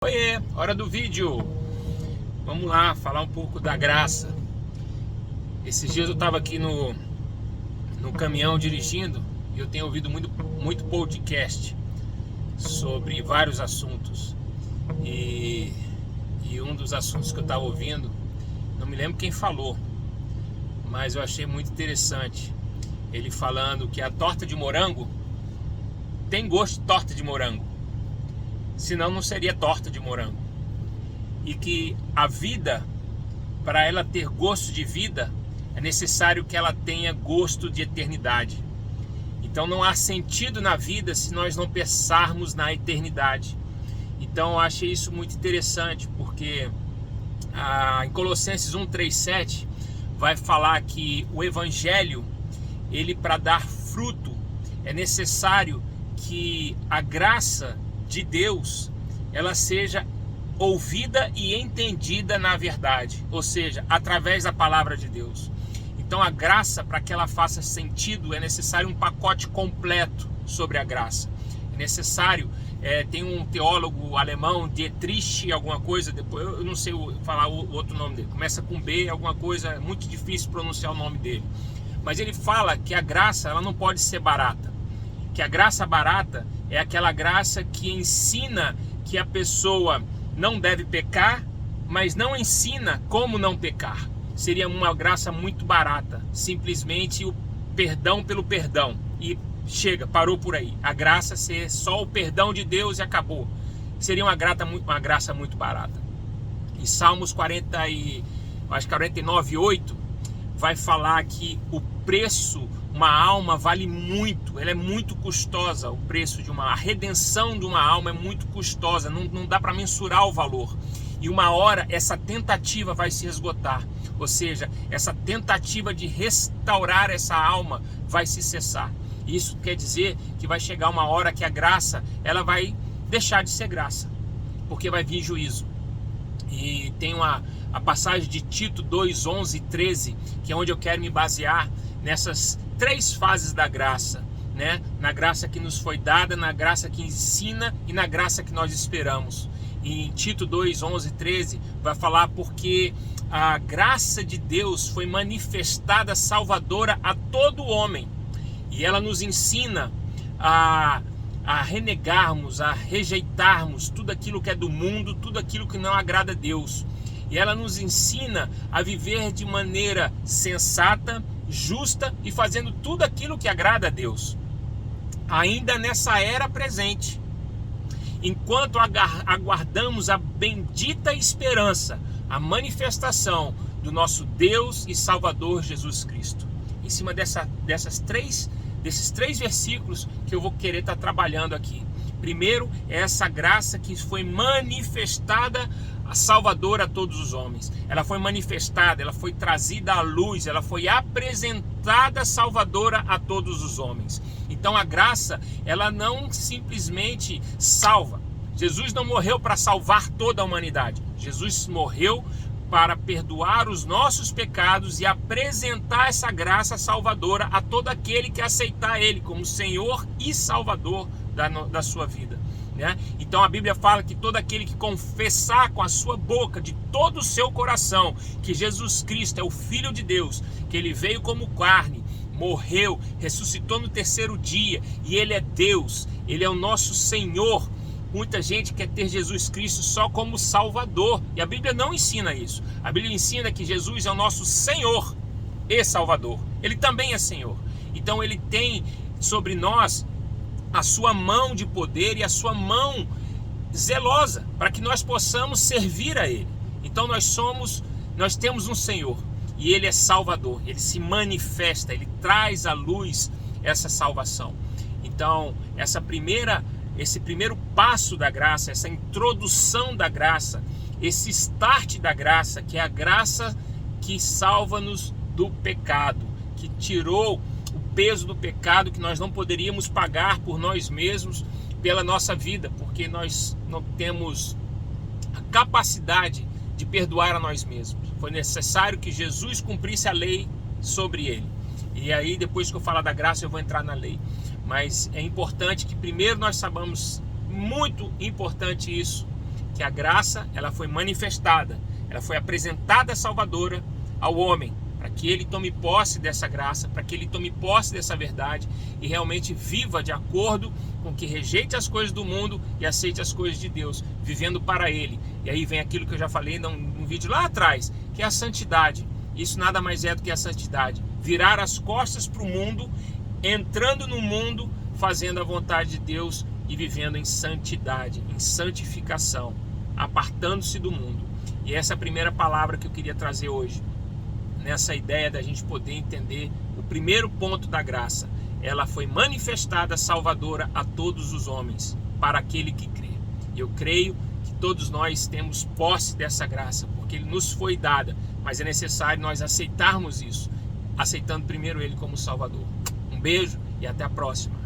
Oiê, hora do vídeo. Vamos lá, falar um pouco da graça. Esses dias eu estava aqui no caminhão dirigindo e eu tenho ouvido muito podcast sobre vários assuntos. E um dos assuntos que eu estava ouvindo, não me lembro quem falou, mas eu achei muito interessante. Ele falando que a torta de morango tem gosto de torta de morango, senão não seria torta de morango. E que a vida, para ela ter gosto de vida, é necessário que ela tenha gosto de eternidade. Então não há sentido na vida se nós não pensarmos na eternidade. Então eu achei isso muito interessante, porque em Colossenses 1:3-7 vai falar que o evangelho, ele, para dar fruto, é necessário que a graça de Deus ela seja ouvida e entendida na verdade, ou seja, através da palavra de Deus. Então a graça, para que ela faça sentido, é necessário um pacote completo sobre a graça. É necessário, tem um teólogo alemão, Dietrich alguma coisa, depois eu não sei falar o outro nome dele, começa com B, alguma coisa, é muito difícil pronunciar o nome dele, mas ele fala que a graça ela não pode ser barata, que a graça barata é aquela graça que ensina que a pessoa não deve pecar, mas não ensina como não pecar. Seria uma graça muito barata, simplesmente o perdão pelo perdão. E chega, parou por aí. A graça ser só o perdão de Deus e acabou. Seria uma graça muito barata. Em Salmos 49:8 vai falar que o preço, uma alma vale muito, ela é muito custosa, o preço a redenção de uma alma é muito custosa, não dá para mensurar o valor. E uma hora essa tentativa vai se esgotar, ou seja, essa tentativa de restaurar essa alma vai se cessar. Isso quer dizer que vai chegar uma hora que a graça ela vai deixar de ser graça, porque vai vir juízo. E tem a passagem de Tito 2:11-13, que é onde eu quero me basear nessas três fases da graça, né? Na graça que nos foi dada, na graça que ensina e na graça que nós esperamos. E em Tito 2:11-13 vai falar porque a graça de Deus foi manifestada salvadora a todo homem, e ela nos ensina a renegarmos, a rejeitarmos tudo aquilo que é do mundo, tudo aquilo que não agrada a Deus. E ela nos ensina a viver de maneira sensata, justa e fazendo tudo aquilo que agrada a Deus, ainda nessa era presente, enquanto aguardamos a bendita esperança, a manifestação do nosso Deus e Salvador Jesus Cristo. Em cima desses três versículos que eu vou querer estar trabalhando aqui. Primeiro é essa graça que foi manifestada a salvadora a todos os homens. Ela foi manifestada, ela foi trazida à luz, ela foi apresentada salvadora a todos os homens. Então a graça, ela não simplesmente salva. Jesus não morreu para salvar toda a humanidade. Jesus morreu para perdoar os nossos pecados e apresentar essa graça salvadora a todo aquele que aceitar Ele como Senhor e Salvador da sua vida, né? Então a Bíblia fala que todo aquele que confessar com a sua boca, de todo o seu coração, que Jesus Cristo é o Filho de Deus, que Ele veio como carne, morreu, ressuscitou no terceiro dia, e Ele é Deus, Ele é o nosso Senhor. Muita gente quer ter Jesus Cristo só como Salvador, e a Bíblia não ensina isso. A Bíblia ensina que Jesus é o nosso Senhor e Salvador. Ele também é Senhor. Então Ele tem sobre nós a sua mão de poder e a sua mão zelosa, para que nós possamos servir a Ele. Então nós temos um Senhor, e Ele é Salvador. Ele se manifesta, Ele traz à luz essa salvação. Então esse primeiro passo da graça, essa introdução da graça, esse start da graça, que é a graça que salva-nos do pecado, que tirou o peso do pecado que nós não poderíamos pagar por nós mesmos, pela nossa vida, porque nós não temos a capacidade de perdoar a nós mesmos. Foi necessário que Jesus cumprisse a lei sobre ele. E aí, depois que eu falar da graça, eu vou entrar na lei. Mas é importante que primeiro nós saibamos, muito importante isso, que a graça, ela foi manifestada, ela foi apresentada salvadora ao homem, para que ele tome posse dessa graça, para que ele tome posse dessa verdade e realmente viva de acordo com que rejeite as coisas do mundo e aceite as coisas de Deus, vivendo para ele. E aí vem aquilo que eu já falei num vídeo lá atrás, que é a santidade. Isso nada mais é do que a santidade. Virar as costas para o mundo, entrando no mundo, fazendo a vontade de Deus e vivendo em santidade, em santificação, apartando-se do mundo. E essa é a primeira palavra que eu queria trazer hoje, nessa ideia da gente poder entender o primeiro ponto da graça. Ela foi manifestada salvadora a todos os homens, para aquele que crê. Eu creio que todos nós temos posse dessa graça, porque ele nos foi dada, mas é necessário nós aceitarmos isso, aceitando primeiro ele como Salvador. Um beijo e até a próxima.